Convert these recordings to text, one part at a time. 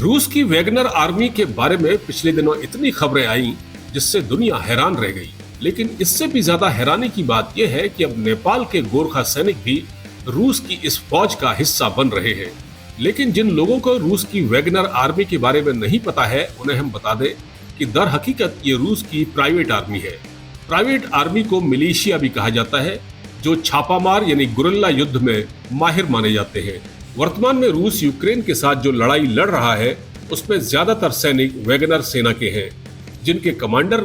रूस की Wagner army के बारे में पिछले दिनों इतनी खबरें आईं जिससे दुनिया हैरान रह गई। लेकिन इससे भी ज्यादा हैरानी की बात यह है कि अब नेपाल के गोरखा सैनिक भी रूस की इस फौज का हिस्सा बन रहे हैं। लेकिन जिन लोगों को रूस की वैगनर आर्मी के बारे में नहीं पता है उन्हें हम बता दें कि दर हकीकत ये रूस की प्राइवेट आर्मी है। प्राइवेट आर्मी को मिलिशिया भी कहा जाता है, जो छापामार यानी गुरिल्ला युद्ध में माहिर माने जाते हैं। वर्तमान में रूस यूक्रेन के साथ जो लड़ाई लड़ रहा है उसमें ज्यादातर सैनिक वैगनर सेना के हैं, जिनके कमांडर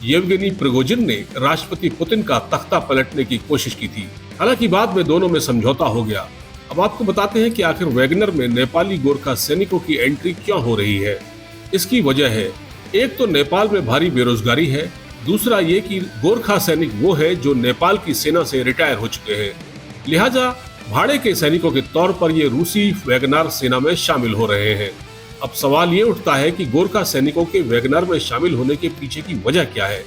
येवगेनी प्रिगोजिन ने राष्ट्रपति पुतिन का तख्ता पलटने की कोशिश की थी। हालांकि बाद में दोनों में समझौता हो गया। अब आपको बताते हैं कि आखिर वैगनर में नेपाली गोरखा सैनिकों की एंट्री क्यों हो रही है। इसकी वजह है, एक तो नेपाल में भारी बेरोजगारी है, दूसरा ये कि गोरखा सैनिक वो है जो नेपाल की सेना से रिटायर हो चुके हैं, लिहाजा भाड़े के सैनिकों के तौर पर ये रूसी वैगनर सेना में शामिल हो रहे हैं। अब सवाल ये उठता है कि गोरखा सैनिकों के वैगनर में शामिल होने के पीछे की वजह क्या है।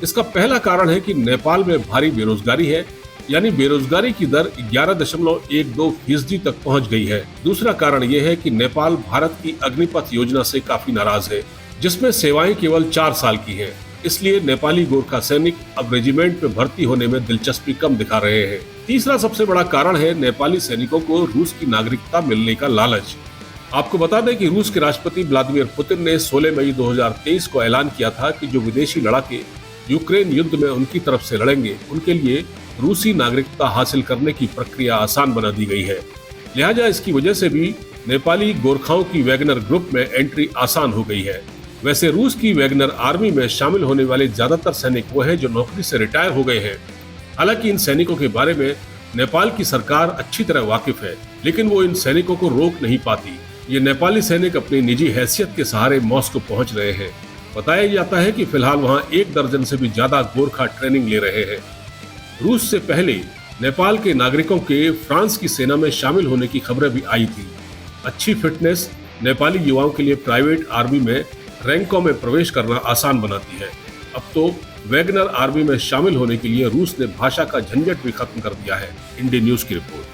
इसका पहला कारण है कि नेपाल में भारी बेरोजगारी है, यानी बेरोजगारी की दर 11.12% तक पहुंच गई है। दूसरा कारण यह है कि नेपाल भारत की अग्निपथ योजना से काफी नाराज है, जिसमें सेवाएं केवल 4 साल की हैं। इसलिए नेपाली गोरखा सैनिक अब रेजिमेंट में भर्ती होने में दिलचस्पी कम दिखा रहे हैं। तीसरा सबसे बड़ा कारण है नेपाली सैनिकों को रूस की नागरिकता मिलने का लालच। आपको बता दें कि रूस के राष्ट्रपति व्लादिमीर पुतिन ने 16 मई 2023 को ऐलान किया था कि जो विदेशी लड़ाके यूक्रेन युद्ध में उनकी तरफ से लड़ेंगे उनके लिए रूसी नागरिकता हासिल करने की प्रक्रिया आसान बना दी गई है। लिहाजा इसकी वजह से भी नेपाली गोरखाओं की वैगनर ग्रुप में एंट्री आसान हो गई है। वैसे रूस की वैगनर आर्मी में शामिल होने वाले ज्यादातर सैनिक वो हैं जो नौकरी से रिटायर हो गए हैं। हालांकि इन सैनिकों के बारे में नेपाल की सरकार अच्छी तरह वाकिफ है, लेकिन वो इन सैनिकों को रोक नहीं पाती। ये नेपाली सैनिक अपनी निजी हैसियत के सहारे मॉस्को पहुंच रहे हैं। बताया जाता है कि फिलहाल वहां 1 दर्जन से भी ज्यादा गोरखा ट्रेनिंग ले रहे हैं। रूस से पहले नेपाल के नागरिकों के फ्रांस की सेना में शामिल होने की खबरें भी आई थी। अच्छी फिटनेस नेपाली युवाओं के लिए प्राइवेट आर्मी में रैंकों में प्रवेश करना आसान बनाती है। अब तो वैगनर आर्मी में शामिल होने के लिए रूस ने भाषा का झंझट भी खत्म कर दिया है। इंडिया न्यूज की रिपोर्ट।